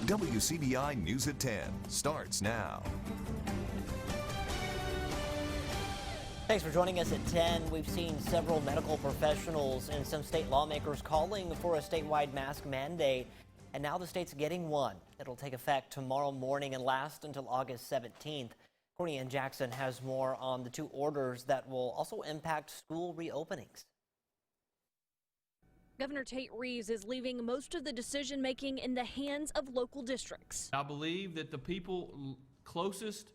WCBI News at 10 starts now. Thanks for joining us at 10. We've seen several medical professionals and some state lawmakers calling for a statewide mask mandate, and now the state's getting one. It'll take effect tomorrow morning and last until August 17th. Courtney Ann Jackson has more on the two orders that will also impact school reopenings. Governor Tate Reeves is leaving most of the decision making in the hands of local districts. I believe that the people closest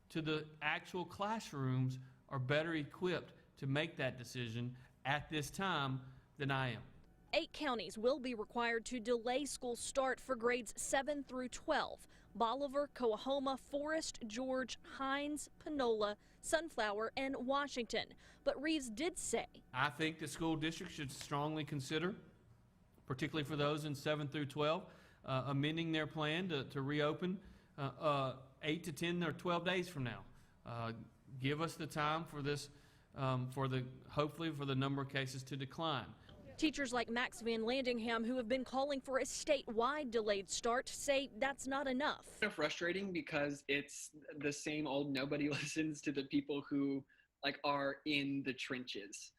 to the actual classrooms are better equipped to make that decision at this time than I am. 8 counties will be required to delay school start for grades 7 through 12. Bolivar, Coahoma, Forest, George, Hines, Panola, Sunflower, and Washington. But Reeves did say, I think the school district should strongly consider, particularly for those in 7 through 12, amending their plan to reopen 8 to 10 or 12 days from now. Give us the time for this, hopefully for the number of cases to decline. Teachers like Max Van Landingham, who have been calling for a statewide delayed start, say that's not enough. It's frustrating because it's the same old, nobody listens to the people who are in the trenches.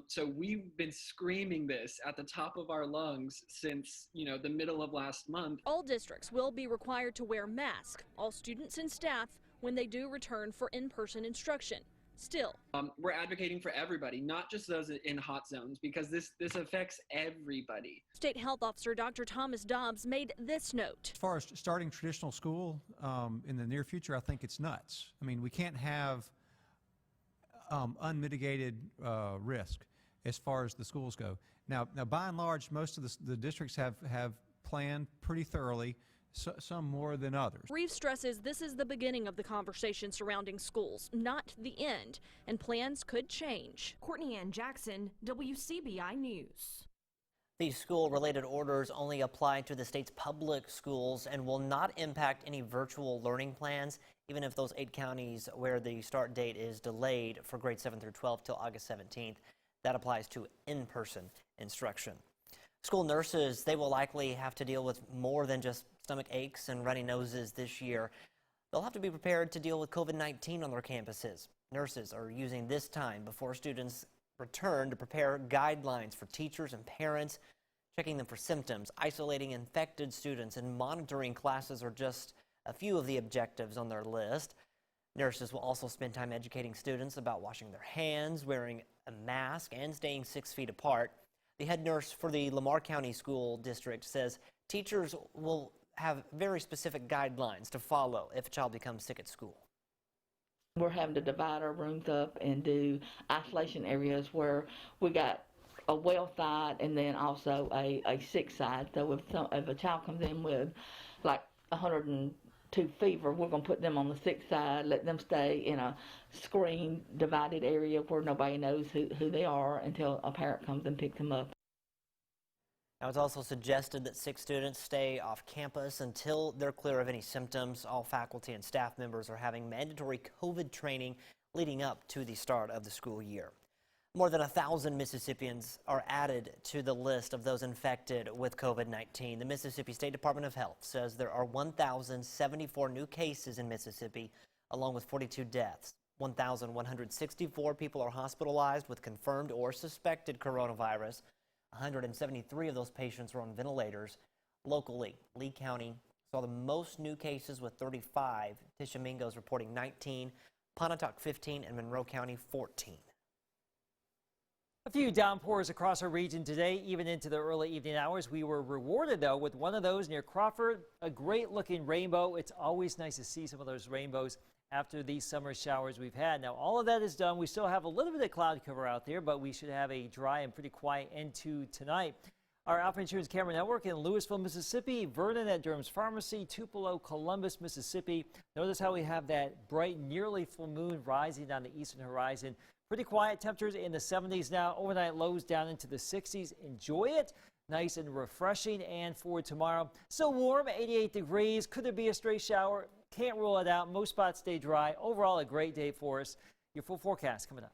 So we've been screaming this at the top of our lungs since, the middle of last month. All districts will be required to wear masks, all students and staff, when they do return for in-person instruction. Still, we're advocating for everybody, not just those in hot zones, because this affects everybody. State Health Officer Dr. Thomas Dobbs made this note. As far as starting traditional school in the near future, I think it's nuts. I mean, we can't have unmitigated risk as far as the schools go. Now by and large, most of the districts have planned pretty thoroughly. Some more than others. Reeves stresses this is the beginning of the conversation surrounding schools, not the end, and plans could change. Courtney Ann Jackson, WCBI News. These school-related orders only apply to the state's public schools and will not impact any virtual learning plans, even if those 8 counties where the start date is delayed for grades 7 through 12 till August 17th. That applies to in-person instruction. School nurses, they will likely have to deal with more than just stomach aches and runny noses this year. They'll have to be prepared to deal with COVID-19 on their campuses. Nurses are using this time before students return to prepare guidelines for teachers and parents. Checking them for symptoms, isolating infected students, and monitoring classes are just a few of the objectives on their list. Nurses will also spend time educating students about washing their hands, wearing a mask, and staying 6 feet apart. The head nurse for the Lamar County School District says teachers will have very specific guidelines to follow if a child becomes sick at school. We're having to divide our rooms up and do isolation areas where we got a well side and then also a sick side. So if a child comes in with like 102 fever, we're going to put them on the sick side, let them stay in a screened, divided area where nobody knows who they are until a parent comes and picks them up. Now, it's also suggested that sick students stay off campus until they're clear of any symptoms. All faculty and staff members are having mandatory COVID training leading up to the start of the school year. More than 1,000 Mississippians are added to the list of those infected with COVID-19. The Mississippi State Department of Health says there are 1,074 new cases in Mississippi, along with 42 deaths. 1,164 people are hospitalized with confirmed or suspected coronavirus. 173 of those patients were on ventilators. Locally, Lee County saw the most new cases with 35. Tishomingo is reporting 19, Pontotoc 15, and Monroe County 14. A few downpours across our region today, even into the early evening hours. We were rewarded, though, with one of those near Crawford, a great-looking rainbow. It's always nice to see some of those rainbows after these summer showers we've had. Now, all of that is done. We still have a little bit of cloud cover out there, but we should have a dry and pretty quiet end to tonight. Our Alpha Insurance Camera Network in Louisville, Mississippi, Vernon at Durham's Pharmacy, Tupelo, Columbus, Mississippi. Notice how we have that bright, nearly full moon rising on the eastern horizon. Pretty quiet, temperatures in the 70s now. Overnight lows down into the 60s. Enjoy it. Nice and refreshing. And for tomorrow, so warm, 88 degrees. Could there be a stray shower? Can't rule it out. Most spots stay dry. Overall, a great day for us. Your full forecast coming up.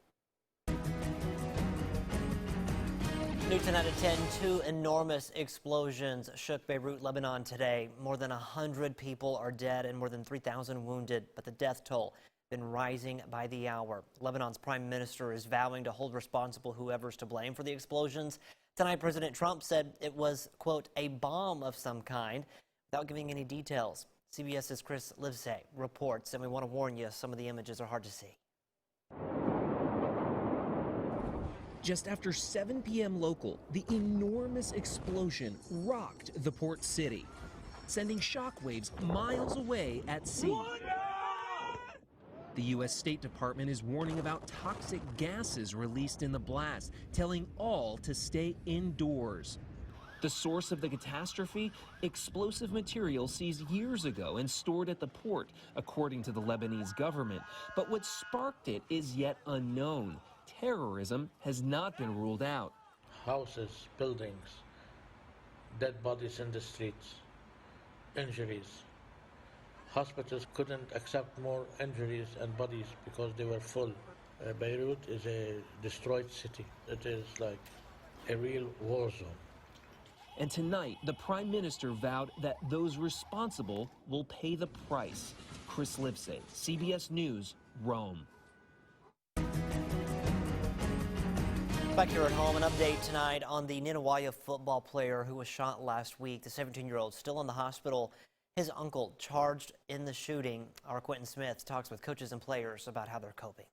New tonight at 10, two enormous explosions shook Beirut, Lebanon today. More than 100 people are dead and more than 3,000 wounded, but the death toll been rising by the hour. Lebanon's prime minister is vowing to hold responsible whoever's to blame for the explosions. Tonight, President Trump said it was, quote, a bomb of some kind, without giving any details. CBS's Chris Livesay reports, and we want to warn you, some of the images are hard to see. Just after 7 p.m. local, the enormous explosion rocked the port city, sending shockwaves miles away at sea. The U.S. State Department is warning about toxic gases released in the blast, telling all to stay indoors. The source of the catastrophe? Explosive material seized years ago and stored at the port, according to the Lebanese government. But what sparked it is yet unknown. Terrorism has not been ruled out. Houses, buildings, dead bodies in the streets, injuries. Hospitals couldn't accept more injuries and bodies because they were full. Beirut is a destroyed city. It is like a real war zone. And tonight, the Prime Minister vowed that those responsible will pay the price. Chris Livesay, CBS News, Rome. Back here at home, an update tonight on the Ninawaya football player who was shot last week. The 17-year-old still in the hospital. His uncle charged in the shooting. Our Quentin Smith talks with coaches and players about how they're coping.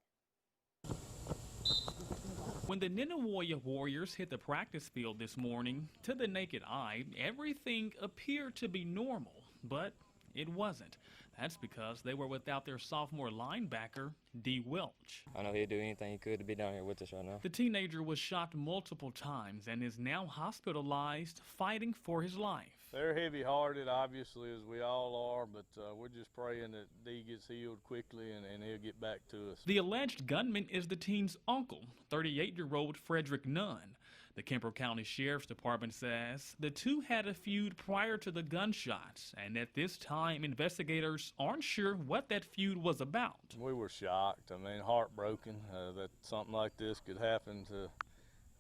When the Ninawaya Warriors hit the practice field this morning, to the naked eye, everything appeared to be normal, but it wasn't. That's because they were without their sophomore linebacker, D. Welch. I know he'd do anything he could to be down here with us right now. The teenager was shot multiple times and is now hospitalized, fighting for his life. They're heavy-hearted, obviously, as we all are, but we're just praying that D gets healed quickly and he'll get back to us. The alleged gunman is the teen's uncle, 38-year-old Frederick Nunn. The Kemper County Sheriff's Department says the two had a feud prior to the gunshots, and at this time, investigators aren't sure what that feud was about. We were shocked. I mean, heartbroken that something like this could happen to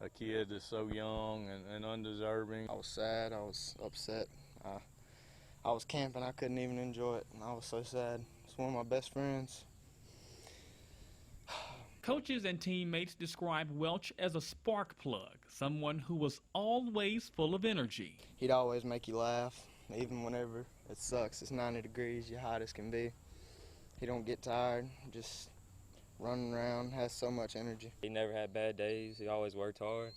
a kid that's so young and undeserving. I was sad. I was upset. I was camping. I couldn't even enjoy it, and I was so sad. It's one of my best friends. Coaches and teammates describe Welch as a spark plug, someone who was always full of energy. He'd always make you laugh, even whenever it sucks. It's 90 degrees, you're hot as can be. He don't get tired, just running around, has so much energy. He never had bad days. He always worked hard,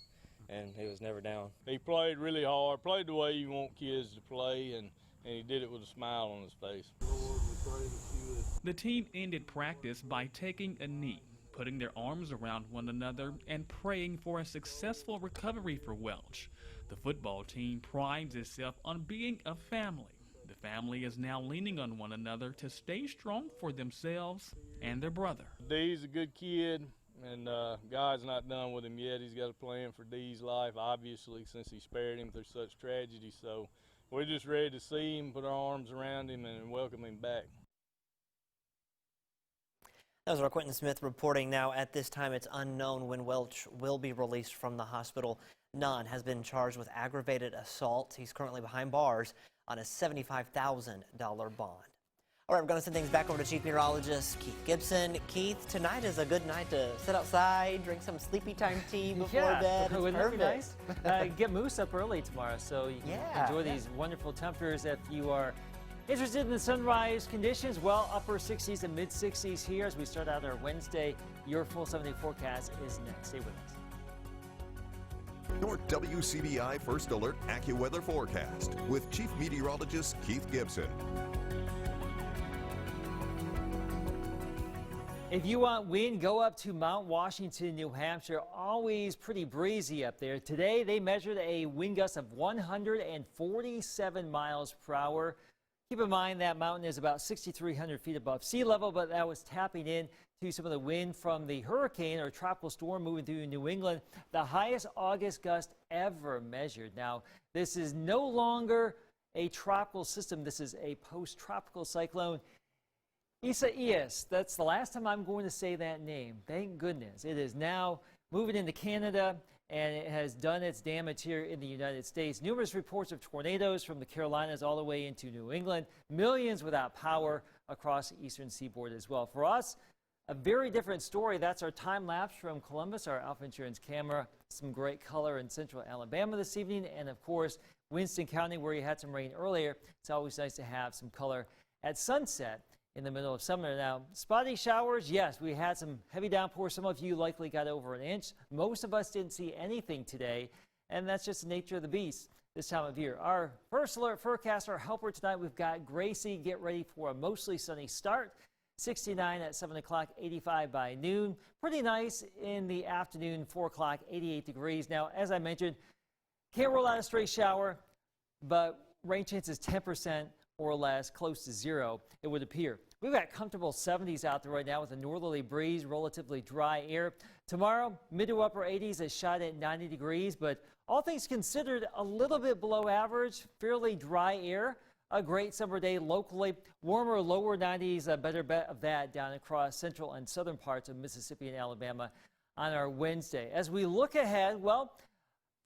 and he was never down. He played really hard, played the way you want kids to play, and he did it with a smile on his face. Lord, we pray that you would. The team ended practice by taking a knee, putting their arms around one another and praying for a successful recovery for Welch. The football team prides itself on being a family. The family is now leaning on one another to stay strong for themselves and their brother. D's a good kid, and God's not done with him yet. He's got a plan for D's life, obviously, since he spared him through such tragedy. So we're just ready to see him, put our arms around him, and welcome him back. That was our Quentin Smith reporting. Now, at this time, it's unknown when Welch will be released from the hospital. Nunn has been charged with aggravated assault. He's currently behind bars on a $75,000 bond. All right, we're going to send things back over to Chief Meteorologist Keith Gibson. Keith, tonight is a good night to sit outside, drink some sleepy time tea before bed. It's wouldn't perfect. that be nice? Get Moose up early tomorrow, so you can enjoy these wonderful temperatures. If you are interested in the sunrise conditions, well, upper 60s and mid 60s here as we start out our Wednesday. Your full 7-day forecast is next. Stay with us. Your WCBI First Alert Accuweather forecast with Chief Meteorologist Keith Gibson. If you want wind, go up to Mount Washington, New Hampshire. Always pretty breezy up there. Today, they measured a wind gust of 147 miles per hour. Keep in mind that mountain is about 6,300 feet above sea level, but that was tapping in to some of the wind from the hurricane or tropical storm moving through New England. The highest August gust ever measured. Now, this is no longer a tropical system. This is a post-tropical cyclone. Isaias, that's the last time I'm going to say that name. Thank goodness. It is now moving into Canada. and it has done its damage here in the United States. Numerous reports of tornadoes from the Carolinas all the way into New England. Millions without power across the eastern seaboard as well. For us, a very different story. That's our time lapse from Columbus, our Alpha Insurance camera. Some great color in central Alabama this evening. And of course, Winston County, where you had some rain earlier. It's always nice to have some color at sunset in the middle of summer. Now, spotty showers, yes, we had some heavy downpours. Some of you likely got over an inch. Most of us didn't see anything today, and that's just the nature of the beast this time of year. Our first alert forecast, our helper tonight, we've got Gracie. Get ready for a mostly sunny start. 69 at 7 o'clock, 85 by noon. Pretty nice in the afternoon, 4 o'clock, 88 degrees. Now, as I mentioned, can't rule out a stray shower, but rain chances 10% or less, close to zero, it would appear. We've got comfortable 70s out there right now with a northerly breeze, relatively dry air. Tomorrow, mid to upper 80s, a shot at 90 degrees, but all things considered, a little bit below average, fairly dry air. A great summer day locally. Warmer, lower 90s, a better bet of that down across central and southern parts of Mississippi and Alabama on our Wednesday. As we look ahead, well,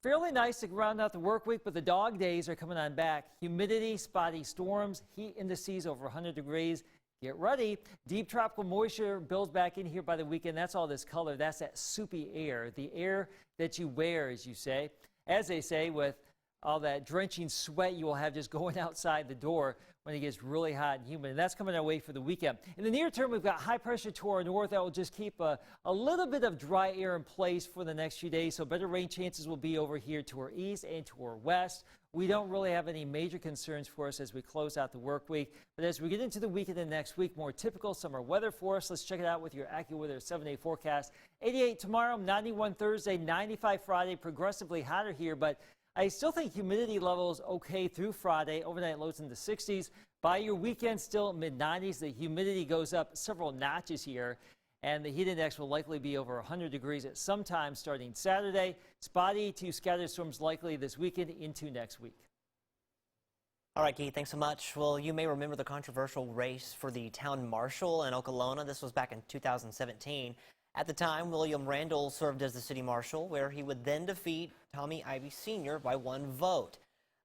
fairly nice to round out the work week, but the dog days are coming on back. Humidity, spotty storms, heat indices over 100 degrees. Get ready. Deep tropical moisture builds back in here by the weekend. That's all this color. That's that soupy air, the air that you wear, as you say. As they say, with all that drenching sweat you will have just going outside the door when it gets really hot and humid. And that's coming our way for the weekend. In the near term, we've got high pressure to our north that will just keep a little bit of dry air in place for the next few days. So better rain chances will be over here to our east and to our west. We don't really have any major concerns for us as we close out the work week. But as we get into the weekend and next week, more typical summer weather for us. Let's check it out with your Accuweather 7-day forecast. 88 tomorrow, 91 Thursday, 95 Friday, progressively hotter here, but I still think humidity levels okay through Friday. Overnight lows in the 60s. By your weekend, still mid-90s. The humidity goes up several notches here, and the heat index will likely be over 100 degrees at some time starting Saturday. Spotty to scattered storms likely this weekend into next week. All right, Keith, thanks so much. Well, you may remember the controversial race for the town marshal in Okolona. This was back in 2017. At the time, William Randall served as the city marshal, where he would then defeat Tommy Ivey Sr. by 1 vote.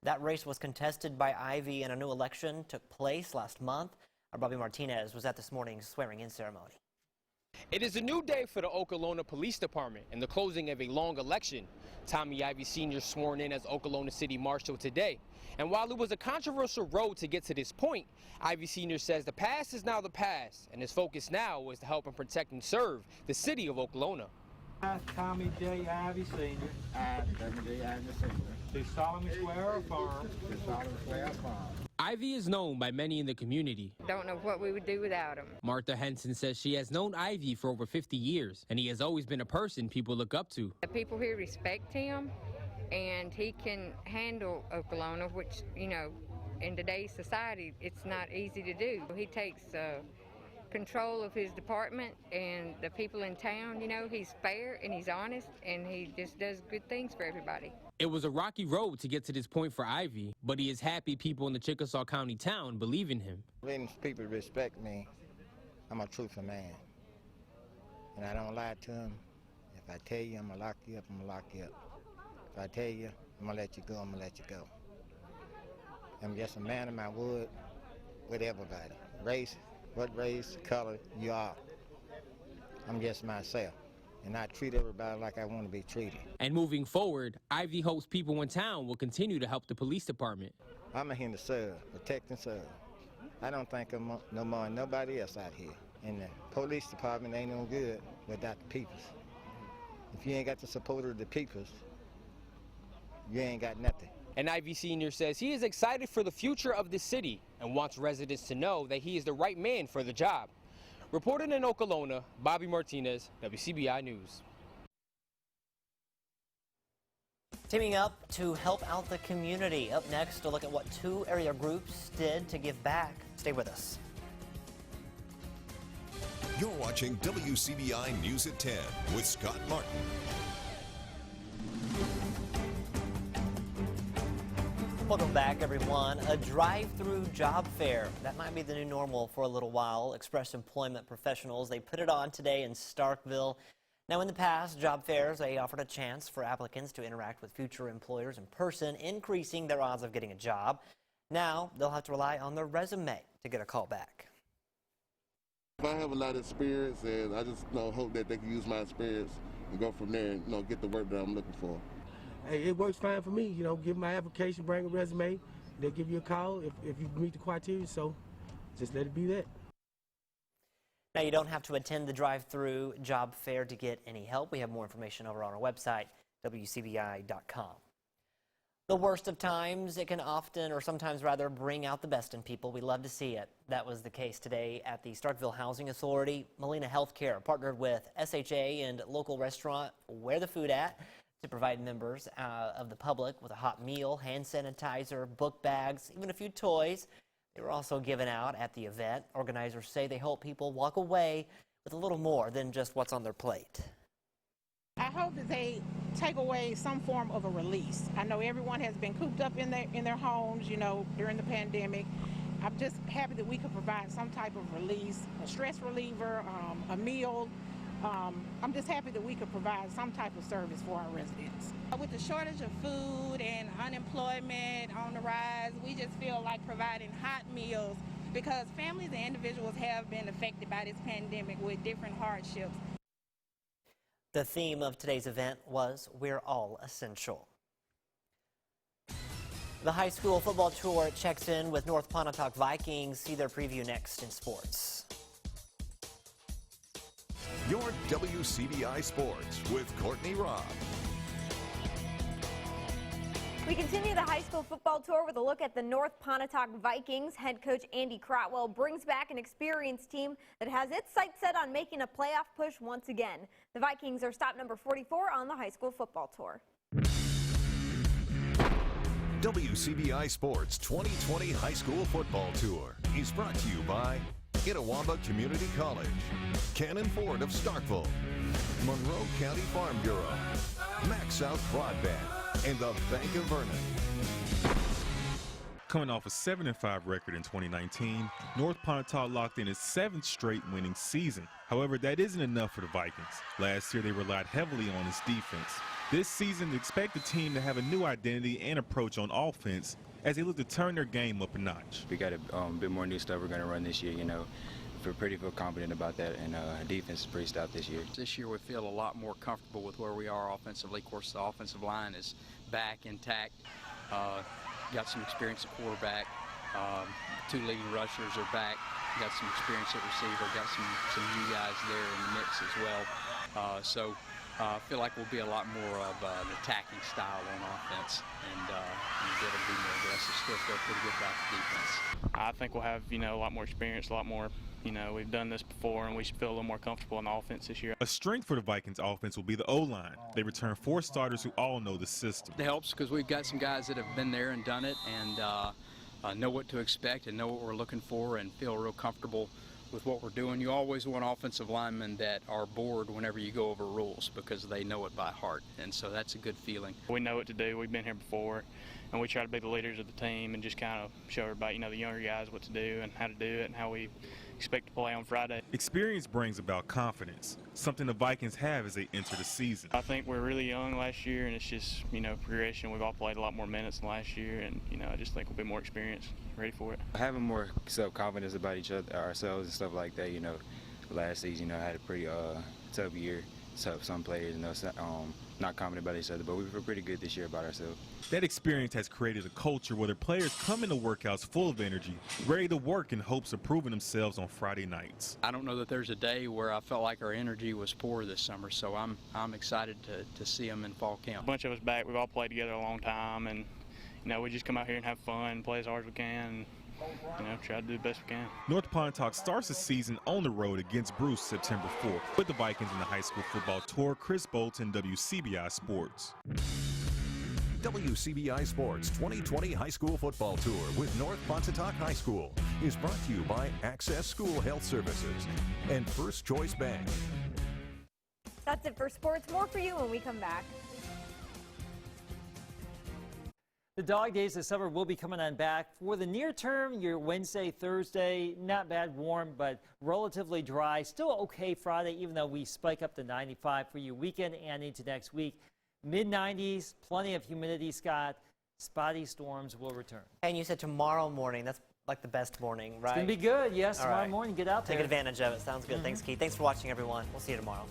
That race was contested by Ivey, and a new election took place last month. Our Bobby Martinez was at this morning's swearing-in ceremony. It is a new day for the Okolona Police Department and the closing of a long election. Tommy Ivey Sr. sworn in as Okolona City Marshal today. And while it was a controversial road to get to this point, Ivey Sr. says the past is now the past, and his focus now is to help and protect and serve the city of Okolona. I, Tommy J. Ivey Sr. I, Tommy J. Ivey Sr. Do solemnly swear or affirm. Do solemnly swear or affirm. Ivey is known by many in the community. Don't know what we would do without him. Martha Henson says she has known Ivey for over 50 years, and he has always been a person people look up to. The people here respect him, and he can handle Okolona, which, you know, in today's society, it's not easy to do. He takes control of his department and the people in town. You know, he's fair and he's honest, and he just does good things for everybody. It was a rocky road to get to this point for Ivey, but he is happy people in the Chickasaw County town believe in him. When people respect me, I'm a truthful man, and I don't lie to them. If I tell you I'm gonna lock you up, I'm gonna lock you up. If I tell you I'm gonna let you go, I'm gonna let you go. I'm just a man of my word with everybody. Race, what race, color you are. I'm just myself. And I treat everybody like I want to be treated. And moving forward, Ivey hopes people in town will continue to help the police department. I'm here to serve, protect and serve. I don't think I'm no more than nobody else out here. And the police department ain't no good without the peoples. If you ain't got the support of the peoples, you ain't got nothing. And Ivey Sr. says he is excited for the future of the city and wants residents to know that he is the right man for the job. Reporting in Okolona, Bobby Martinez, WCBI News. Teaming up to help out the community. Up next, to look at what 2 area groups did to give back. Stay with us. You're watching WCBI News at 10 with Scott Martin. Welcome back, everyone. A drive-through job fair. That might be the new normal for a little while. Express Employment professionals, they put it on today in Starkville. Now, in the past, job fairs, they offered a chance for applicants to interact with future employers in person, increasing their odds of getting a job. Now, they'll have to rely on their resume to get a call back. I have a lot of experience, and I just hope that they can use my experience and go from there and get the work that I'm looking for. Hey, it works fine for me. Give my application, bring a resume. They'll give you a call if you meet the criteria, so just let it be that. Now, you don't have to attend the drive-through job fair to get any help. We have more information over on our website, wcbi.com. The worst of times, it can often, or sometimes rather, bring out the best in people. We love to see it. That was the case today at the Starkville Housing Authority. Molina Healthcare partnered with SHA and local restaurant Where the Food At to provide members of the public with a hot meal, hand sanitizer, book bags, even a few toys. They were also given out at the event. Organizers say they hope people walk away with a little more than just what's on their plate. I hope that they take away some form of a release. I know everyone has been cooped up in their homes, during the pandemic. I'm just happy that we could provide some type of release, a stress reliever, a meal. I'm just happy that we could provide some type of service for our residents. With the shortage of food and unemployment on the rise, we just feel like providing hot meals because families and individuals have been affected by this pandemic with different hardships. The theme of today's event was We're All Essential. The high school football tour checks in with North Pontotoc Vikings. See their preview next in sports. Your WCBI Sports with Courtney Robb. We continue the high school football tour with a look at the North Pontotoc Vikings. Head coach Andy Crotwell brings back an experienced team that has its sights set on making a playoff push once again. The Vikings are stop number 44 on the high school football tour. WCBI Sports 2020 High School Football Tour is brought to you by Itawamba Community College, Cannon Ford of Starkville, Monroe County Farm Bureau, Max South Broadband, and the Bank of Vernon. Coming off a 7-5 record in 2019, North Pontotoc locked in its 7th straight winning season. However, that isn't enough for the Vikings. Last year, they relied heavily on its defense. This season, expect the team to have a new identity and approach on offense as they look to turn their game up a notch. We got a bit more new stuff we're going to run this year, We're pretty confident about that, and defense is pretty stout this year. This year we feel a lot more comfortable with where we are offensively. Of course, the offensive line is back intact. Got some experience at quarterback. 2 leading rushers are back. Got some experience at receiver. Got some new guys there in the mix as well. So I feel like we'll be a lot more of an attacking style on offense, and it'll be more aggressive. Still feel pretty good about the defense. I think we'll have a lot more experience, a lot more. We've done this before, and we should feel a little more comfortable in the offense this year. A strength for the Vikings offense will be the O-line. They return 4 starters who all know the system. It helps because we've got some guys that have been there and done it and know what to expect and know what we're looking for and feel real comfortable with what we're doing. You always want offensive linemen that are bored whenever you go over rules because they know it by heart, and so that's a good feeling. We know what to do. We've been here before, and we try to be the leaders of the team and just kind of show everybody, the younger guys what to do and how to do it and how we expect to play on Friday. Experience brings about confidence, something the Vikings have as they enter the season. I think we're really young last year, and it's just, progression. We've all played a lot more minutes than last year, and, I just think we'll be more experienced, ready for it. Having more self-confidence about ourselves and stuff like that, last season, had a pretty tough year. So some players, not confident about each other, but we feel pretty good this year about ourselves. That experience has created a culture where the players come into workouts full of energy, ready to work in hopes of proving themselves on Friday nights. I don't know that there's a day where I felt like our energy was poor this summer, so I'm excited to see them in fall camp. A bunch of us back, we've all played together a long time, and we just come out here and have fun, play as hard as we can. Try to do the best we can. North Pontotoc starts the season on the road against Bruce September 4th. With the Vikings in the high school football tour, Chris Bolton, WCBI Sports. WCBI Sports 2020 High School Football Tour with North Pontotoc High School is brought to you by Access School Health Services and First Choice Bank. That's it for sports. More for you when we come back. The dog days of summer will be coming on back. For the near term, your Wednesday, Thursday, not bad warm, but relatively dry. Still okay Friday, even though we spike up to 95 for your weekend and into next week. Mid-90s, plenty of humidity, Scott. Spotty storms will return. And you said tomorrow morning. That's like the best morning, right? It's going to be good. Yes, All tomorrow right. morning. Get out there. Take advantage of it. Sounds good. Thanks, Keith. Thanks for watching, everyone. We'll see you tomorrow.